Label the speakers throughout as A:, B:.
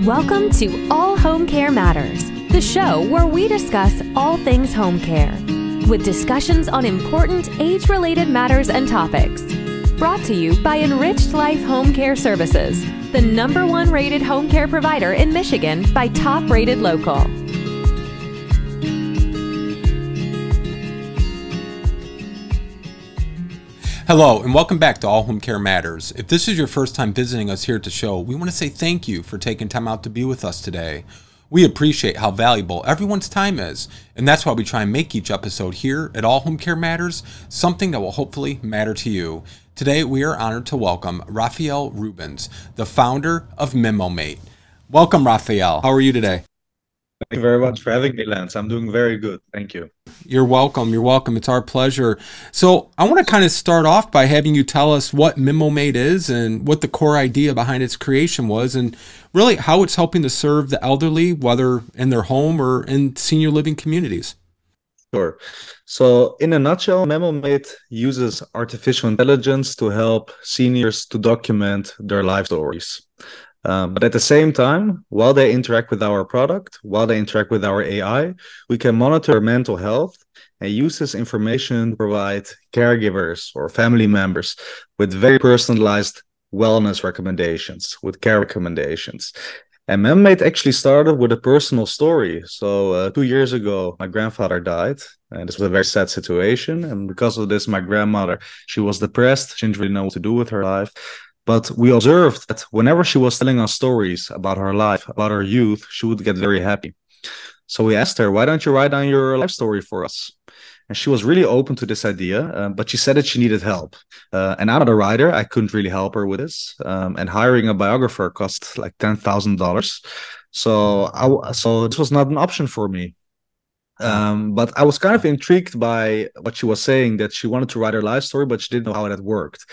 A: Welcome to All Home Care Matters, the show where we discuss all things home care, with discussions on important age-related matters and topics. Brought to you by Enriched Life Home Care Services, the #1 rated home care provider in Michigan by Top Rated Local.
B: Hello, and welcome back to All Home Care Matters. If this is your first time visiting us here at the show, we want to say thank you for taking time out to be with us today. We appreciate how valuable everyone's time is, and that's why we try and make each episode here at All Home Care Matters something that will hopefully matter to you. Today, we are honored to welcome Raphael Rubens, the founder of MemoMate. Welcome, Raphael. How are you today?
C: Thank you very much for having me, Lance. I'm doing very good. Thank you.
B: You're welcome. You're welcome. It's our pleasure. So I want to kind of start off by having you tell us what MemoMate is and what the core idea behind its creation was, and really how it's helping to serve the elderly, whether in their home or in senior living communities.
C: Sure. So in a nutshell, MemoMate uses artificial intelligence to help seniors to document their life stories. But at the same time, while they interact with our product, while they interact with our AI, we can monitor their mental health and use this information to provide caregivers or family members with very personalized wellness recommendations, with care recommendations. And MemoMate actually started with a personal story. So 2 years ago, my grandfather died, and this was a very sad situation. And because of this, my grandmother, she was depressed. She didn't really know what to do with her life. But we observed that whenever she was telling us stories about her life, about her youth, she would get very happy. So we asked her, why don't you write down your life story for us? And she was really open to this idea, but she said that she needed help. And I'm not a writer. I couldn't really help her with this. And hiring a biographer cost like $10,000. So this was not an option for me. But I was kind of intrigued by what she was saying, that she wanted to write her life story, but she didn't know how that worked.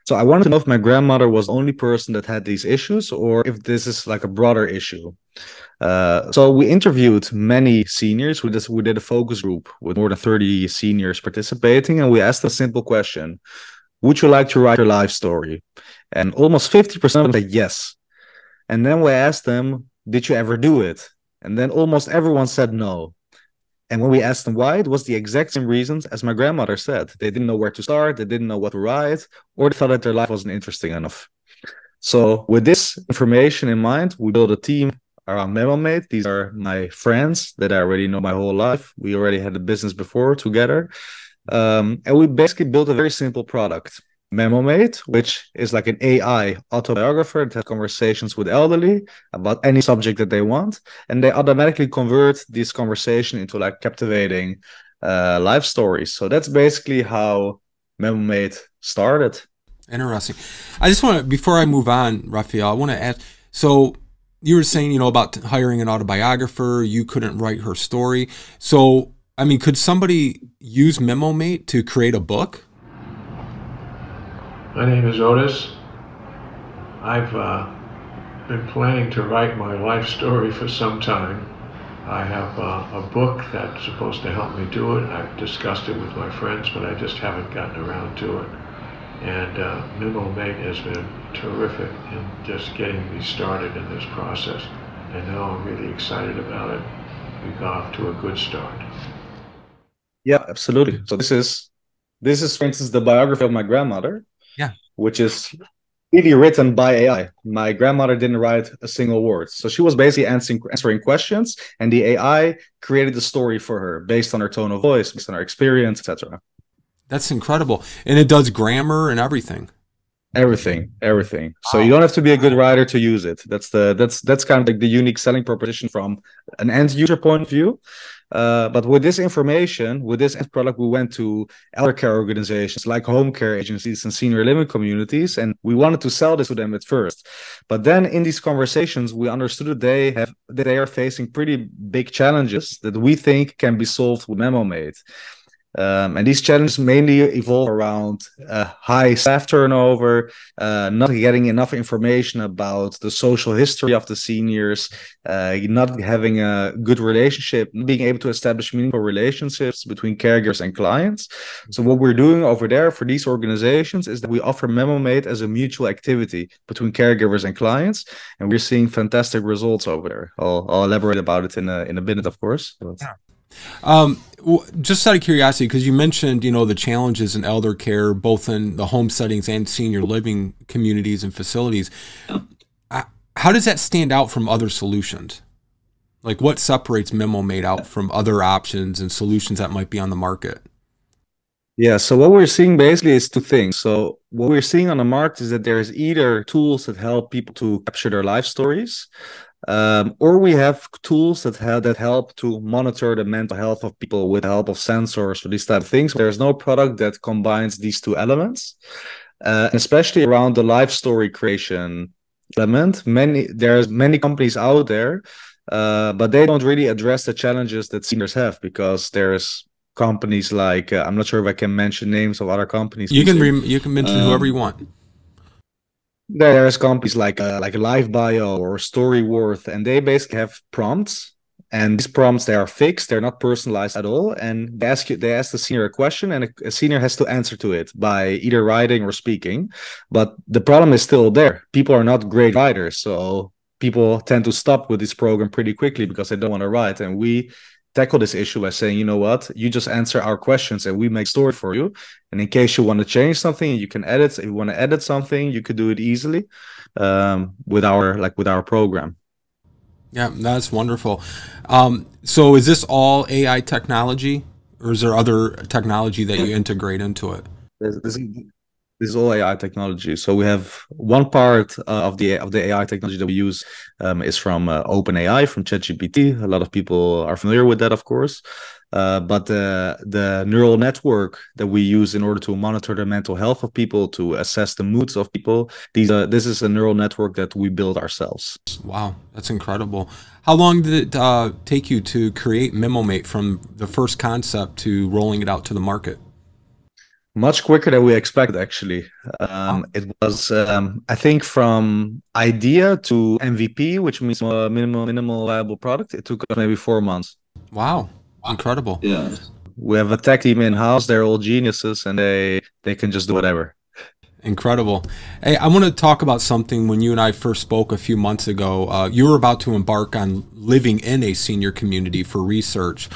C: So I wanted to know if my grandmother was the only person that had these issues, or if this is like a broader issue. So we interviewed many seniors. We did a focus group with more than 30 seniors participating, and we asked a simple question: would you like to write your life story? And almost 50% said yes. And then we asked them, did you ever do it? And then almost everyone said no. And when we asked them why, it was the exact same reasons as my grandmother said. They didn't know where to start, they didn't know what to write, or they thought that their life wasn't interesting enough. So with this information in mind, we built a team around MemoMate. These are my friends that I already know my whole life. We already had a business before together. And we basically built a very simple product. MemoMate, which is like an AI autobiographer that has conversations with elderly about any subject that they want, and they automatically convert this conversation into like captivating life stories. So that's basically how MemoMate started.
B: Interesting. I just want to, before I move on, Raphael, I want to ask, so you were saying, about hiring an autobiographer, you couldn't write her story. So, I mean, could somebody use MemoMate to create a book?
D: My name is Otis. I've been planning to write my life story for some time. I have a book that's supposed to help me do it. I've discussed it with my friends, but I just haven't gotten around to it. And MemoMate has been terrific in just getting me started in this process. And now I'm really excited about it. We got off to a good start.
C: Yeah, absolutely. So this is, for instance, the biography of my grandmother.
B: Yeah,
C: which is really written by AI. My grandmother didn't write a single word. So she was basically answering questions, and the AI created the story for her based on her tone of voice, based on her experience, etc.
B: That's incredible. And it does grammar and everything.
C: Everything. So you don't have to be a good writer to use it. That's kind of like the unique selling proposition from an end user point of view. But with this information, with this end product, we went to eldercare organizations like home care agencies and senior living communities, and we wanted to sell this to them at first. But then in these conversations, we understood that they are facing pretty big challenges that we think can be solved with MemoMate. And these challenges mainly evolve around high staff turnover, not getting enough information about the social history of the seniors, not having a good relationship, not being able to establish meaningful relationships between caregivers and clients. So what we're doing over there for these organizations is that we offer MemoMate as a mutual activity between caregivers and clients, and we're seeing fantastic results over there. I'll elaborate about it in a minute, of course. But...
B: Just out of curiosity, because you mentioned, the challenges in elder care, both in the home settings and senior living communities and facilities. How does that stand out from other solutions? Like, what separates MemoMate out from other options and solutions that might be on the market?
C: Yeah, so what we're seeing basically is two things. So what we're seeing on the market is that there's either tools that help people to capture their life stories, or we have tools that help to monitor the mental health of people with the help of sensors or these type of things. There's no product that combines these two elements, especially around the life story creation element. There's many companies out there, but they don't really address the challenges that seniors have, because there's companies like I'm not sure if I can mention names of other companies.
B: You can mention whoever you want.
C: There's companies like LiveBio or Storyworth, and they basically have prompts, and these prompts, they are fixed, they're not personalized at all, and they ask the senior a question, and a senior has to answer to it by either writing or speaking. But the problem is still there. People are not great writers, so people tend to stop with this program pretty quickly because they don't want to write. And we tackle this issue by saying, you know what, you just answer our questions and we make story for you. And in case you want to change something, you can edit. If you want to edit something, you could do it easily with our program.
B: Yeah, that's wonderful. So is this all AI technology, or is there other technology that you integrate into it?
C: This is all AI technology. So we have one part of the AI technology that we use is from OpenAI, from ChatGPT. A lot of people are familiar with that, of course. But the neural network that we use in order to monitor the mental health of people, to assess the moods of people, this is a neural network that we build ourselves.
B: Wow, that's incredible. How long did it take you to create MemoMate from the first concept to rolling it out to the market?
C: Much quicker than we expected, actually. It was, I think, from idea to MVP, which means minimal viable product. It took us maybe 4 months.
B: Wow, incredible.
C: Yeah, we have a tech team in house. They're all geniuses, and they can just do whatever.
B: Incredible. Hey, I want to talk about something. When you and I first spoke a few months ago, you were about to embark on living in a senior community for research.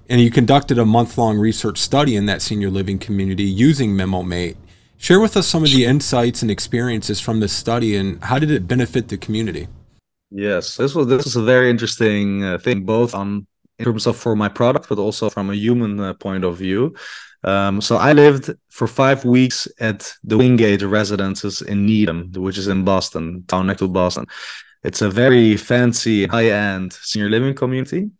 B: And you conducted a month-long research study in that senior living community using MemoMate. Share with us some of the insights and experiences from this study, and how did it benefit the community?
C: Yes, this was a very interesting thing, both in terms of for my product, but also from a human point of view. So I lived for 5 weeks at the Wingate residences in Needham, which is in Boston, town next to Boston. It's a very fancy, high-end senior living community.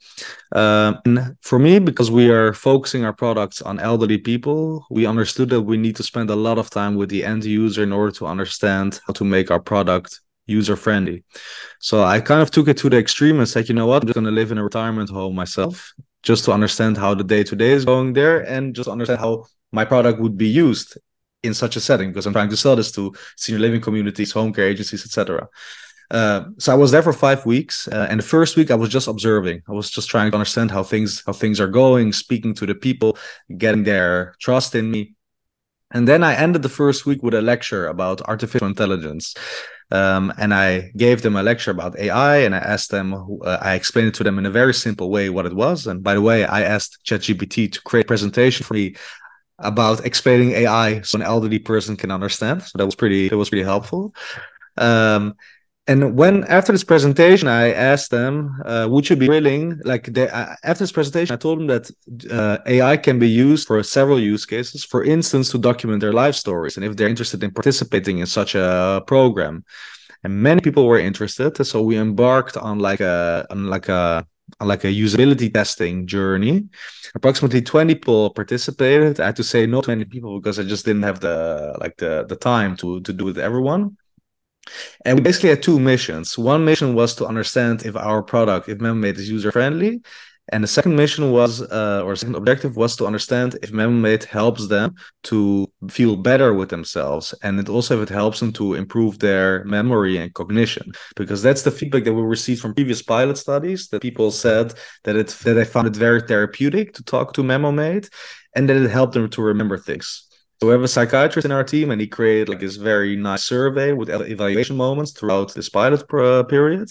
C: And for me, because we are focusing our products on elderly people, we understood that we need to spend a lot of time with the end user in order to understand how to make our product user-friendly. So I kind of took it to the extreme and said, you know what, I'm just going to live in a retirement home myself, just to understand how the day-to-day is going there, and just understand how my product would be used in such a setting, because I'm trying to sell this to senior living communities, home care agencies, etc. So I was there for 5 weeks, and the first week I was just observing. I was just trying to understand how things are going, speaking to the people, getting their trust in me. And then I ended the first week with a lecture about artificial intelligence. And I gave them a lecture about AI, and I asked them, I explained it to them in a very simple way what it was. And by the way, I asked ChatGPT to create a presentation for me about explaining AI so an elderly person can understand. So that was pretty helpful. And after this presentation, I asked them, would you be willing, after this presentation, I told them that AI can be used for several use cases, for instance, to document their life stories, and if they're interested in participating in such a program. And many people were interested, so we embarked on a usability testing journey. Approximately 20 people participated. I had to say no 20 people because I just didn't have the time to do with everyone. And we basically had two missions. One mission was to understand if our product, if MemoMate is user-friendly. And the second mission was, or second objective was to understand if MemoMate helps them to feel better with themselves. And it also if it helps them to improve their memory and cognition. Because that's the feedback that we received from previous pilot studies, that people said that they found it very therapeutic to talk to MemoMate and that it helped them to remember things. So we have a psychiatrist in our team, and he created like this very nice survey with evaluation moments throughout this pilot period.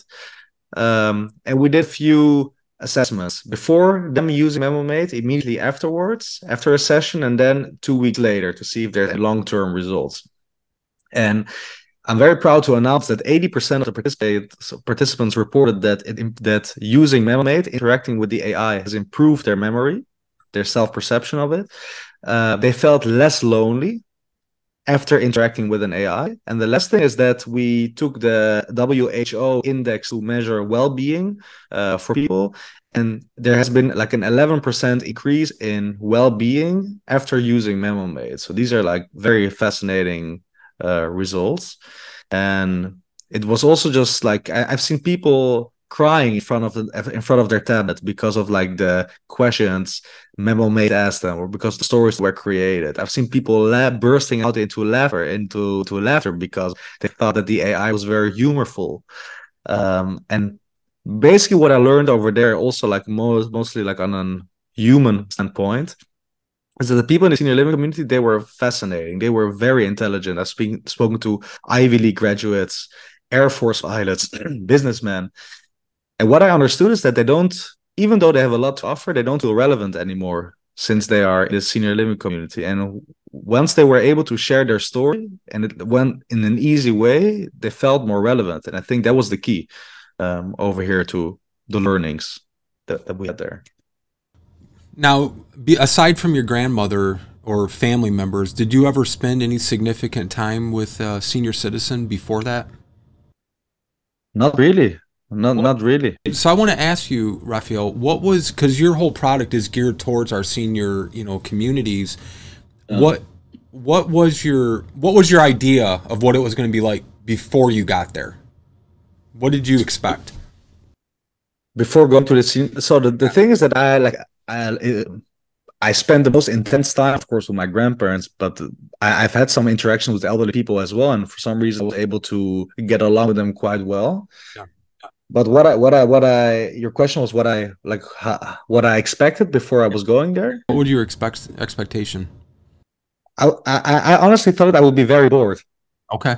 C: And we did few assessments before them using MemoMate, immediately afterwards, after a session, and then 2 weeks later to see if there's long-term results. And I'm very proud to announce that 80% of the participants reported that using MemoMate, interacting with the AI, has improved their memory, their self-perception of it. They felt less lonely after interacting with an AI. And the last thing is that we took the WHO index to measure well-being for people. And there has been like an 11% increase in well-being after using MemoMate. So these are like very fascinating results. And it was also just like, I've seen people crying in front of their tablet because of like the questions MemoMate asked them, or because the stories were created. I've seen people bursting out into laughter because they thought that the AI was very humorful. And basically, what I learned over there, also like mostly like on a human standpoint, is that the people in the senior living community, they were fascinating. They were very intelligent. I've spoken to Ivy League graduates, Air Force pilots, businessmen. And what I understood is that they don't, even though they have a lot to offer, they don't feel relevant anymore since they are in the senior living community. And once they were able to share their story and it went in an easy way, they felt more relevant. And I think that was the key over here to the learnings that we had there.
B: Now, aside from your grandmother or family members, did you ever spend any significant time with a senior citizen before that?
C: Not really. Not really.
B: So I want to ask you, Raphael, what was, because your whole product is geared towards our senior, communities. What was your idea of what it was going to be like before you got there? What did you expect?
C: Before going to the senior, so the thing is that I spent the most intense time, of course, with my grandparents, but I've had some interaction with elderly people as well, and for some reason I was able to get along with them quite well. Yeah. But your question was what I expected before I was going there.
B: What would your expectation?
C: I honestly thought I would be very bored.
B: Okay.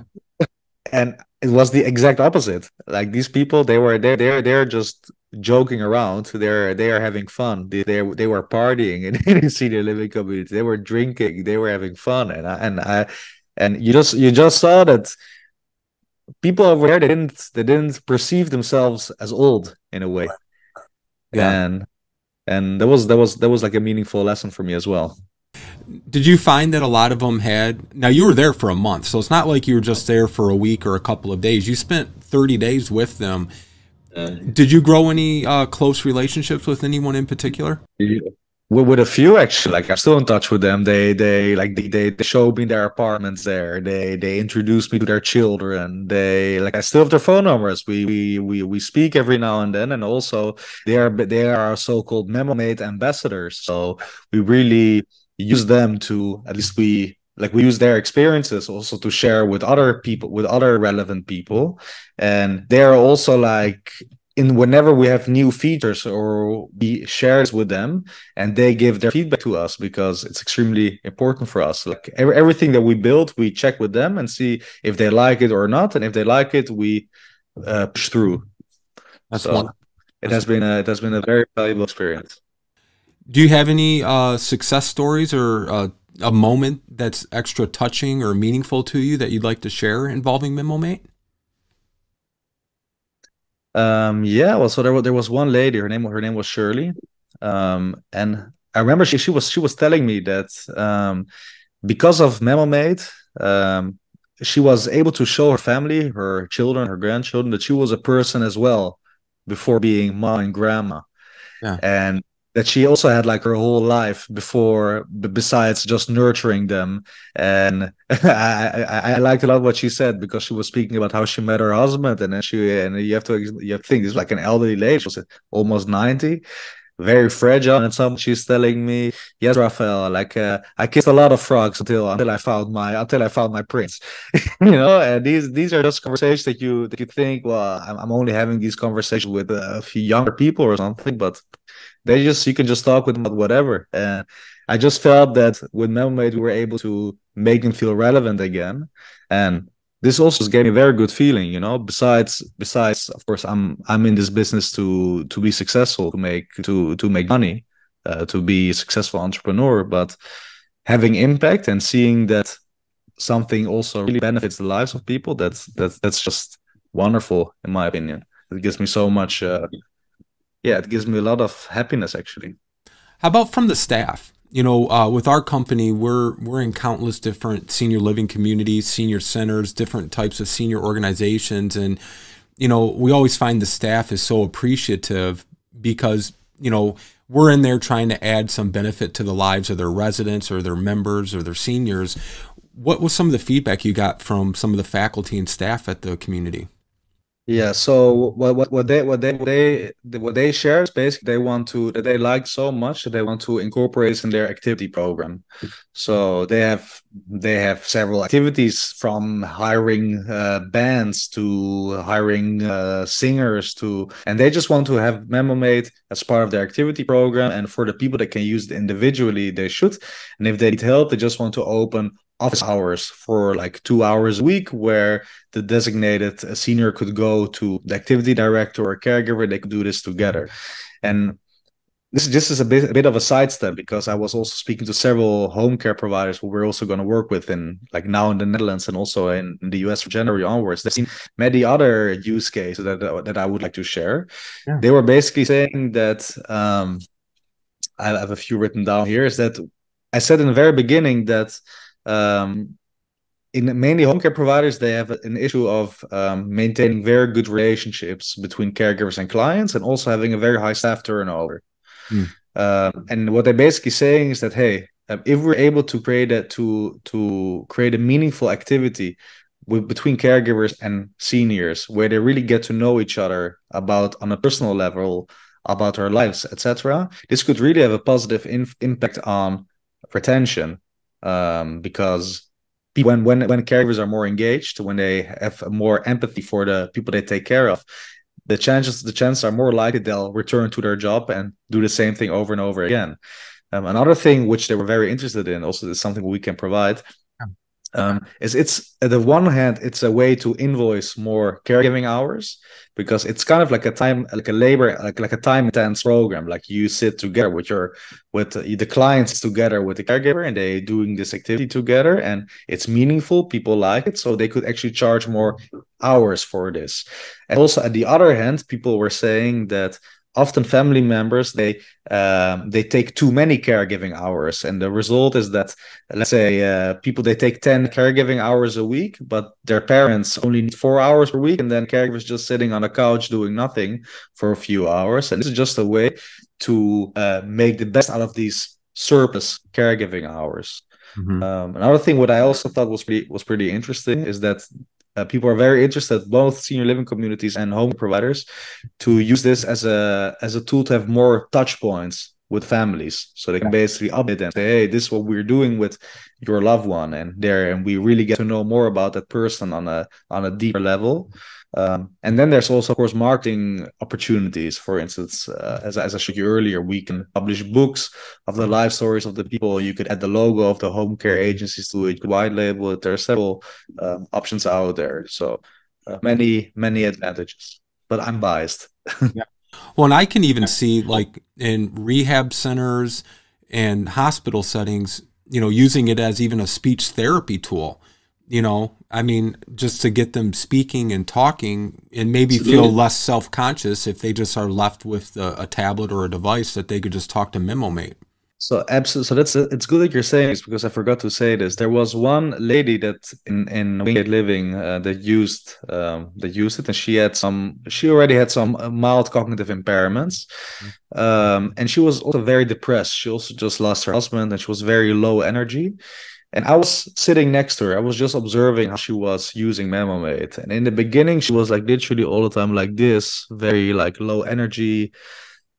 C: And it was the exact opposite. Like these people, they're just joking around. They are having fun. They were partying in the senior living community. They were drinking. They were having fun. And you just saw that people over there, they didn't perceive themselves as old in a way. Yeah. And that was like a meaningful lesson for me as well.
B: Did you find that a lot of them had, now you were there for a month, so it's not like you were just there for a week or a couple of days. You spent 30 days with them. Did you grow any close relationships with anyone in particular?
C: With a few, actually. Like I'm still in touch with them. They showed me their apartments there. They introduced me to their children. I still have their phone numbers. We speak every now and then, and also they are so-called MemoMate ambassadors. So we really use them to, at least we use their experiences also to share with other people, with other relevant people. And they're also like, whenever we have new features, or we share this with them and they give their feedback to us, because it's extremely important for us. Like everything that we build, we check with them and see if they like it or not. And if they like it, we push through.
B: That's
C: so
B: one.
C: It has been a very valuable experience.
B: Do you have any success stories or a moment that's extra touching or meaningful to you that you'd like to share involving MemoMate?
C: Yeah, well, so there was one lady, her name was Shirley. And I remember she was telling me that because of MemoMate, she was able to show her family, her children, her grandchildren, that she was a person as well before being mom and grandma. Yeah. And that she also had like her whole life besides just nurturing them. And I liked a lot what she said, because she was speaking about how she met her husband, and then you have to think this is like an elderly lady. She was almost 90. very fragile. And some she's telling me, yes, Raphael, like I kissed a lot of frogs until I found my prince. And these are just conversations that you think, well, I'm only having these conversations with a few younger people or something, but you can just talk with them about whatever. And I just felt that with MemoMate we were able to make them feel relevant again. And this also gave me a very good feeling, besides of course I'm in this business to be successful, to make money, to be a successful entrepreneur, but having impact and seeing that something also really benefits the lives of people, that's just wonderful in my opinion. It gives me so much it gives me a lot of happiness actually.
B: How about from the staff? With our company, we're in countless different senior living communities, senior centers, different types of senior organizations. And, we always find the staff is so appreciative because, we're in there trying to add some benefit to the lives of their residents or their members or their seniors. What was some of the feedback you got from some of the faculty and staff at the community?
C: Yeah, so what they share is basically they like so much that they want to incorporate it in their activity program. So they have several activities, from hiring bands to hiring singers, and they just want to have MemoMate as part of their activity program. And for the people that can use it individually, they should. And if they need help, they just want to open office hours for like 2 hours a week, where the designated senior could go to the activity director or caregiver. They could do this together. And this is a bit of a sidestep, because I was also speaking to several home care providers who we're also going to work with now in the Netherlands and also in the US from January onwards. They've seen many other use cases that I would like to share. Yeah. They were basically saying that I have a few written down here. Is that I said in the very beginning that in mainly home care providers, they have an issue of maintaining very good relationships between caregivers and clients, and also having a very high staff turnover. And what they're basically saying is that, hey, if we're able to create a meaningful activity between caregivers and seniors, where they really get to know each other on a personal level about their lives, etc., this could really have a positive impact on retention. Because when caregivers are more engaged, when they have more empathy for the people they take care of, the chances are more likely they'll return to their job and do the same thing over and over again. Another thing which they were very interested in, also is something we can provide, is it's at the one hand, it's a way to invoice more caregiving hours, because it's kind of like a time intense program. Like you sit together with the clients together with the caregiver, and they doing this activity together, and it's meaningful. People like it, so they could actually charge more hours for this. And also at the other hand, people were saying that often family members, they take too many caregiving hours, and the result is that, let's say, they take 10 caregiving hours a week, but their parents only need 4 hours per week, and then caregivers just sitting on a couch doing nothing for a few hours. And this is just a way to make the best out of these surplus caregiving hours. Another thing what I also thought was pretty interesting is that people are very interested, both senior living communities and home providers, to use this as a tool to have more touch points with families, so they can basically update and say, hey, this is what we're doing with your loved one, and we really get to know more about that person on a deeper level. And then there's also, of course, marketing opportunities. For instance, as I showed you earlier, we can publish books of the life stories of the people. You could add the logo of the home care agencies to it. You could white label it. There are several options out there. So many advantages. But I'm biased.
B: Yeah. Well, and I can even see, like, in rehab centers and hospital settings, using it as even a speech therapy tool. I mean, just to get them speaking and talking, and maybe feel less self-conscious if they just are left with a tablet or a device, that they could just talk to MemoMate.
C: So absolutely. So it's good that you're saying this, because I forgot to say this. There was one lady that in Wingate Living that used it, and she already had some mild cognitive impairments, and she was also very depressed. She also just lost her husband, and she was very low energy. And I was sitting next to her. I was just observing how she was using MemoMate. And in the beginning, she was like literally all the time like this, very like low energy.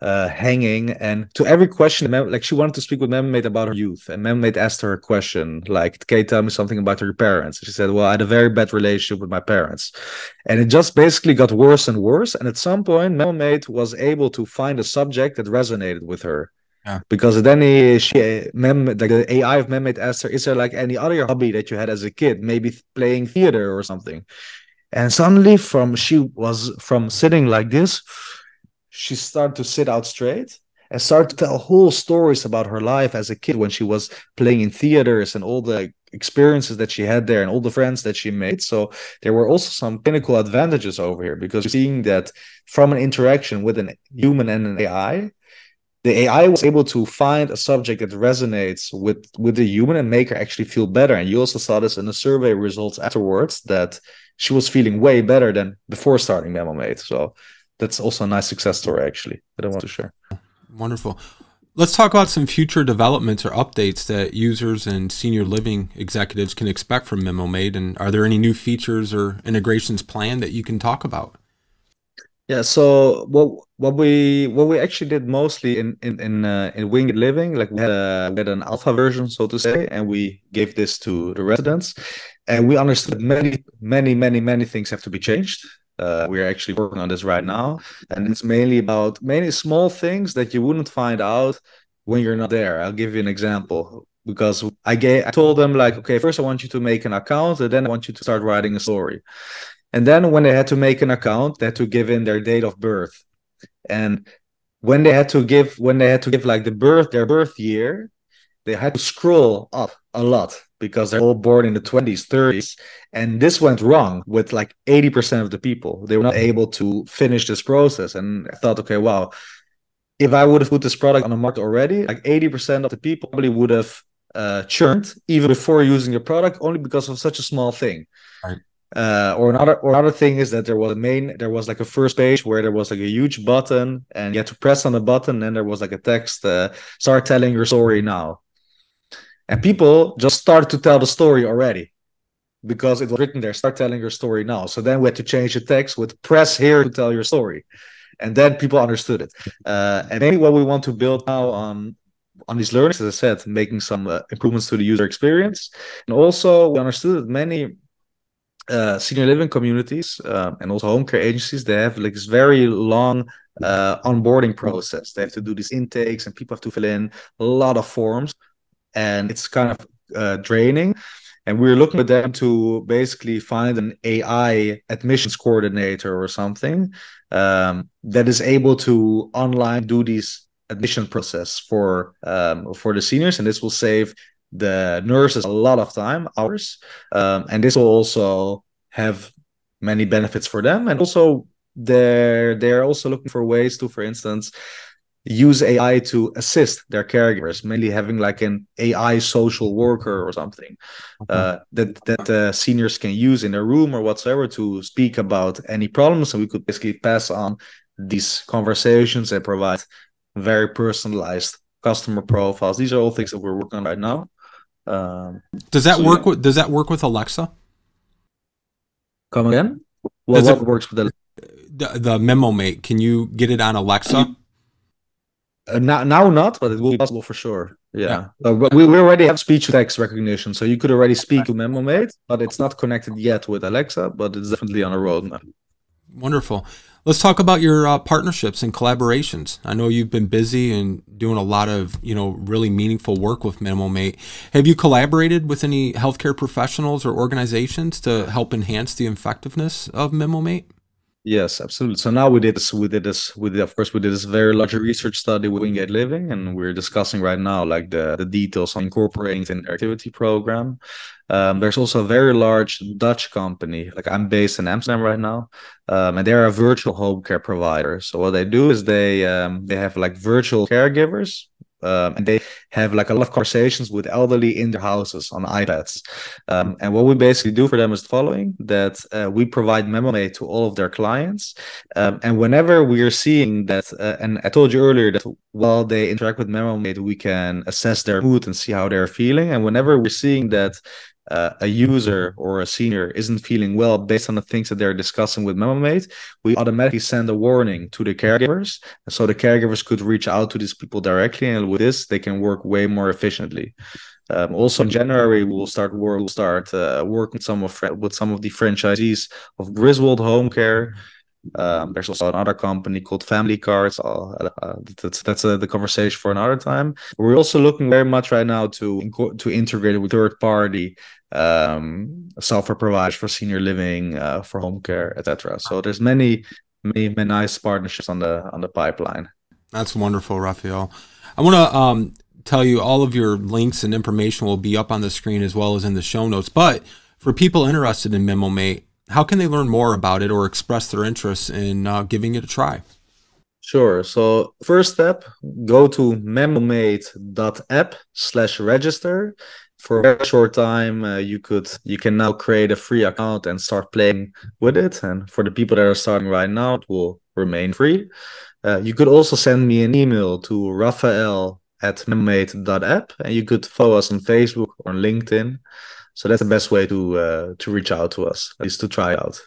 C: hanging, and to every question, like she wanted to speak with MemoMate about her youth, and MemoMate asked her a question like, "Can you tell me something about your parents?" She said, "Well, I had a very bad relationship with my parents," and it just basically got worse and worse. And at some point, MemoMate was able to find a subject that resonated with her.
B: Yeah.
C: Because then the AI of MemoMate asked her, "Is there like any other hobby that you had as a kid? Maybe playing theater or something?" And suddenly, from sitting like this, she started to sit out straight and start to tell whole stories about her life as a kid when she was playing in theaters and all the experiences that she had there and all the friends that she made. So there were also some clinical advantages over here, because you're seeing that from an interaction with a human and an AI, the AI was able to find a subject that resonates with the human and make her actually feel better. And you also saw this in the survey results afterwards, that she was feeling way better than before starting MemoMate. So that's also a nice success story, actually, that I want to share.
B: Wonderful. Let's talk about some future developments or updates that users and senior living executives can expect from MemoMate. And are there any new features or integrations planned that you can talk about?
C: Yeah, so what we actually did mostly in Winged Living, like we had an alpha version, so to say, and we gave this to the residents, and we understood many things have to be changed. We're actually working on this right now, and it's mainly about many small things that you wouldn't find out when you're not there. I'll give you an example, because I told them, like, okay, first I want you to make an account, and then I want you to start writing a story. And then when they had to make an account, they had to give in their date of birth. And when they had to give like their birth year, they had to scroll up a lot, because they're all born in the 20s, 30s. And this went wrong with like 80% of the people. They were not able to finish this process. And I thought, okay, wow, if I would have put this product on the market already, like 80% of the people probably would have churned even before using the product, only because of such a small thing.
B: Right.
C: Or another thing is that there was like a first page where there was like a huge button, and you had to press on the button, and there was like a text, start telling your story now. And people just started to tell the story already, because it was written there, start telling your story now. So then we had to change the text with press here to tell your story. And then people understood it. And maybe what we want to build now on these learnings, as I said, making some improvements to the user experience. And also we understood that many senior living communities and also home care agencies, they have like this very long onboarding process. They have to do these intakes, and people have to fill in a lot of forms, and it's kind of draining. And we're looking at them to basically find an AI admissions coordinator or something that is able to online do these admission process for the seniors, and this will save the nurses a lot of time, hours, and this will also have many benefits for them. And also they're also looking for ways to, for instance, use AI to assist their caregivers, mainly having like an AI social worker or something that seniors can use in their room or whatsoever to speak about any problems, and we could basically pass on these conversations and provide very personalized customer profiles. These are all things that we're working on right now.
B: Does that work with Alexa?
C: Come again? Well, what works with
B: the MemoMate? Can you get it on Alexa?
C: Now not, but it will be possible for sure. Yeah. But we already have speech to text recognition, so you could already speak to MemoMate, but it's not connected yet with Alexa, but it's definitely on a roadmap.
B: Wonderful. Let's talk about your partnerships and collaborations. I know you've been busy and doing a lot of, really meaningful work with MemoMate. Have you collaborated with any healthcare professionals or organizations to help enhance the effectiveness of MemoMate?
C: Yes, absolutely. So now we did this, of course, we did this very large research study with Wingate Living, and we're discussing right now like the details on incorporating it in their activity program. There's also a very large Dutch company, like I'm based in Amsterdam right now, and they're a virtual home care provider. So what they do is they have like virtual caregivers, and they have like a lot of conversations with elderly in their houses on iPads. And what we basically do for them is the following, that we provide MemoMate to all of their clients. And whenever we are seeing that, and I told you earlier that while they interact with MemoMate, we can assess their mood and see how they're feeling. And whenever we're seeing that a user or a senior isn't feeling well based on the things that they're discussing with MemoMate, we automatically send a warning to the caregivers. So the caregivers could reach out to these people directly, and with this, they can work way more efficiently. Also in January, we'll start working with some of the franchisees of Griswold Home Care. There's also another company called Family Cards. That's the conversation for another time. We're also looking very much right now to integrate it with third-party software providers for senior living, for home care, etc. So there's many nice partnerships on the pipeline.
B: That's wonderful, Raphael. I want to tell you all of your links and information will be up on the screen as well as in the show notes. But for people interested in MemoMate, how can they learn more about it or express their interest in giving it a try?
C: Sure. So first step, go to memomate.app/register. For a very short time, you can now create a free account and start playing with it. And for the people that are starting right now, it will remain free. You could also send me an email to Raphael@memomate.app, and you could follow us on Facebook or on LinkedIn. So that's the best way to reach out to us, is to try it out.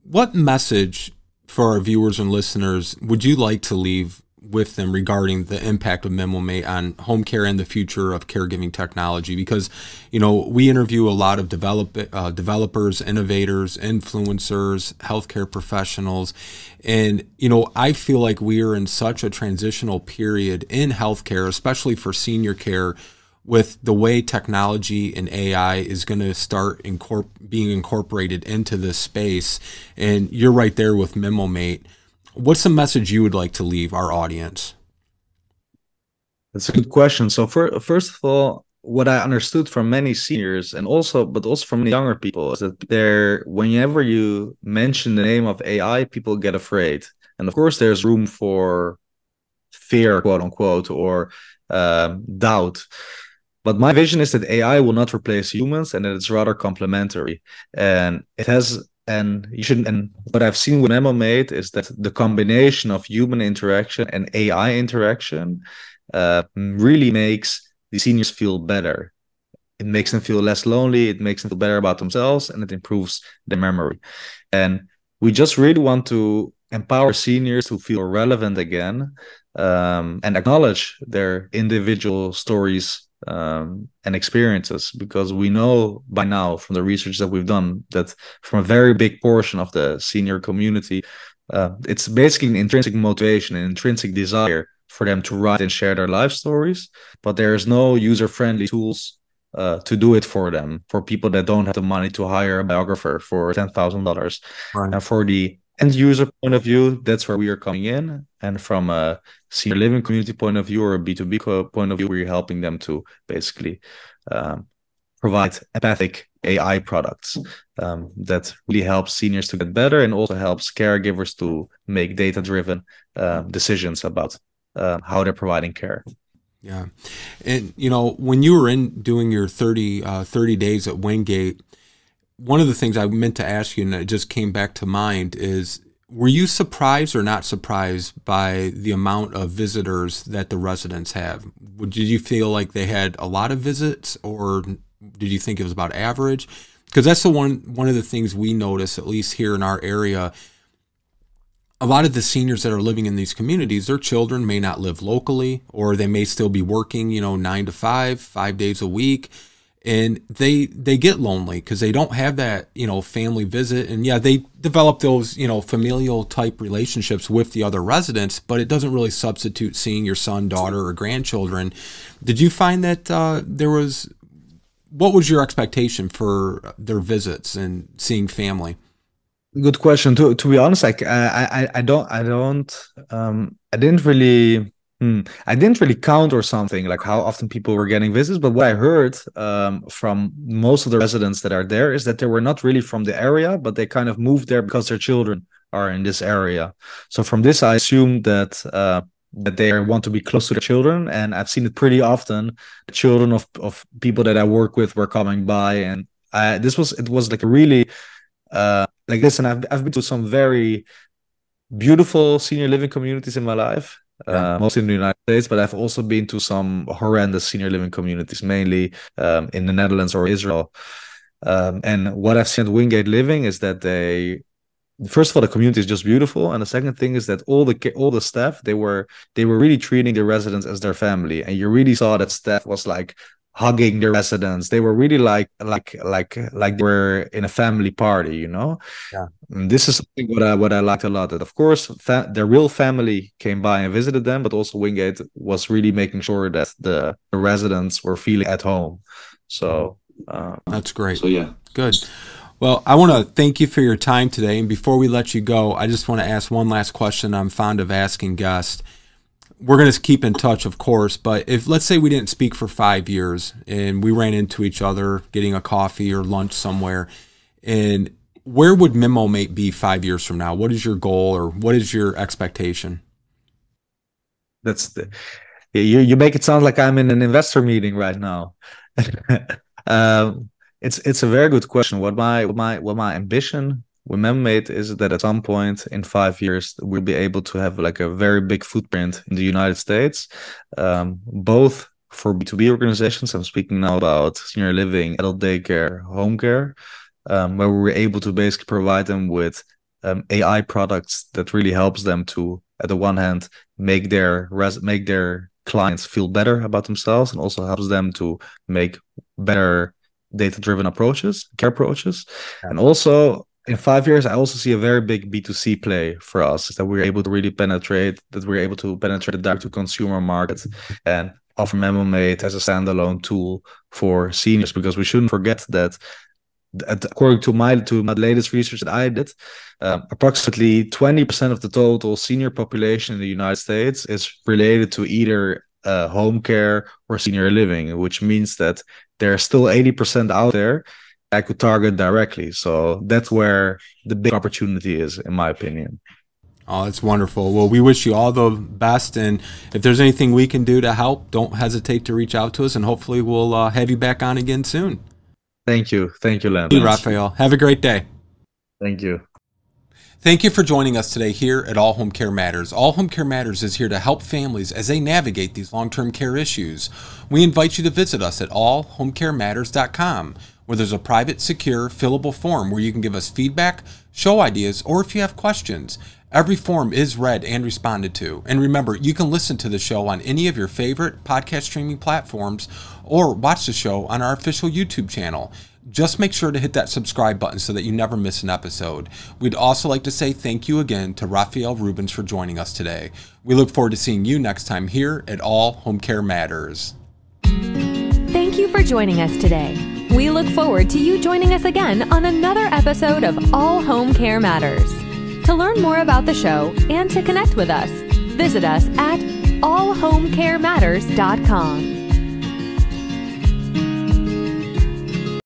B: What message for our viewers and listeners would you like to leave with them regarding the impact of MemoMate on home care and the future of caregiving technology? Because, we interview a lot of developers, innovators, influencers, healthcare professionals. And, I feel like we are in such a transitional period in healthcare, especially for senior care, with the way technology and AI is going to start being incorporated into this space. And you're right there with MemoMate. What's the message you would like to leave our audience?
C: That's a good question. So first of all, what I understood from many seniors but also from many younger people is that whenever you mention the name of AI, people get afraid. And of course, there's room for fear, quote unquote, or doubt. But my vision is that AI will not replace humans, and that it's rather complementary. And what I've seen with MemoMate is that the combination of human interaction and AI interaction really makes the seniors feel better. It makes them feel less lonely. It makes them feel better about themselves, and it improves their memory. And we just really want to empower seniors to feel relevant again, and acknowledge their individual stories and experiences, because we know by now from the research that we've done that from a very big portion of the senior community, it's basically an intrinsic motivation, an intrinsic desire for them to write and share their life stories, but there's no user-friendly tools to do it for them, for people that don't have the money to hire a biographer for $10,000.
B: Right.
C: And for the end user point of view, that's where we are coming in. And from a senior living community point of view or a B2B point of view, we're helping them to basically provide empathic AI products that really helps seniors to get better, and also helps caregivers to make data-driven decisions about how they're providing care.
B: Yeah. And, when you were doing your 30 days at Wingate, one of the things I meant to ask you, and it just came back to mind, is were you surprised or not surprised by the amount of visitors that the residents have? Did you feel like they had a lot of visits, or did you think it was about average? Because that's one of the things we notice, at least here in our area. A lot of the seniors that are living in these communities, their children may not live locally, or they may still be working, 9 to 5, 5 days a week. And they get lonely because they don't have that, family visit. And yeah, they develop those, familial type relationships with the other residents, but it doesn't really substitute seeing your son, daughter, or grandchildren. Did you find that what was your expectation for their visits and seeing family?
C: Good question. To be honest, I didn't really count or something like how often people were getting visits, but what I heard from most of the residents that are there is that they were not really from the area, but they kind of moved there because their children are in this area. So from this, I assume that they want to be close to their children, and I've seen it pretty often. The children of people that I work with were coming by, and it was like a really like this. And I've been to some very beautiful senior living communities in my life. mostly in the United States, but I've also been to some horrendous senior living communities, mainly in the Netherlands or Israel. And what I've seen at Wingate Living is that first of all, the community is just beautiful, and the second thing is that all the staff, they were really treating the residents as their family, and you really saw that staff was like hugging their residents. They were really like they were in a family party, you know.
B: Yeah.
C: And this is something what I liked a lot. That of course their real family came by and visited them, but also Wingate was really making sure that the residents were feeling at home. So
B: that's great.
C: So yeah,
B: good. Well, I want to thank you for your time today. And before we let you go, I just want to ask one last question I'm fond of asking guests. We're going to keep in touch, of course, but if, let's say we didn't speak for 5 years and we ran into each other getting a coffee or lunch somewhere, and where would MemoMate be 5 years from now? What is your goal, or what is your expectation?
C: You make it sound like I'm in an investor meeting right now. It's a very good question. What my ambition with MemoMate is that at some point in 5 years we'll be able to have like a very big footprint in the United States, both for B2B organizations. I'm speaking now about senior living, adult daycare, home care, where we're able to basically provide them with AI products that really helps them to, at the one hand, make their clients feel better about themselves, and also helps them to make better data-driven care approaches. Yeah. And also in 5 years, I also see a very big B2C play for us, is that we're able to really penetrate the direct-to-consumer market and offer MemoMate as a standalone tool for seniors, because we shouldn't forget that according to my latest research that I did, approximately 20% of the total senior population in the United States is related to either home care or senior living, which means that there are still 80% out there I could target directly. So that's where the big opportunity is, in my opinion.
B: Oh, that's wonderful. Well, we wish you all the best. And if there's anything we can do to help, don't hesitate to reach out to us. And hopefully we'll have you back on again soon.
C: Thank you. Thank you, Len.
B: Thank you, Raphael. Have a great day.
C: Thank you.
B: Thank you for joining us today here at All Home Care Matters. All Home Care Matters is here to help families as they navigate these long-term care issues. We invite you to visit us at allhomecarematters.com, where there's a private, secure, fillable form where you can give us feedback, show ideas, or if you have questions. Every form is read and responded to. And remember, you can listen to the show on any of your favorite podcast streaming platforms or watch the show on our official YouTube channel. Just make sure to hit that subscribe button so that you never miss an episode. We'd also like to say thank you again to Raphael Rubens for joining us today. We look forward to seeing you next time here at All Home Care Matters.
A: Thank you for joining us today. We look forward to you joining us again on another episode of All Home Care Matters. To learn more about the show and to connect with us, visit us at allhomecarematters.com.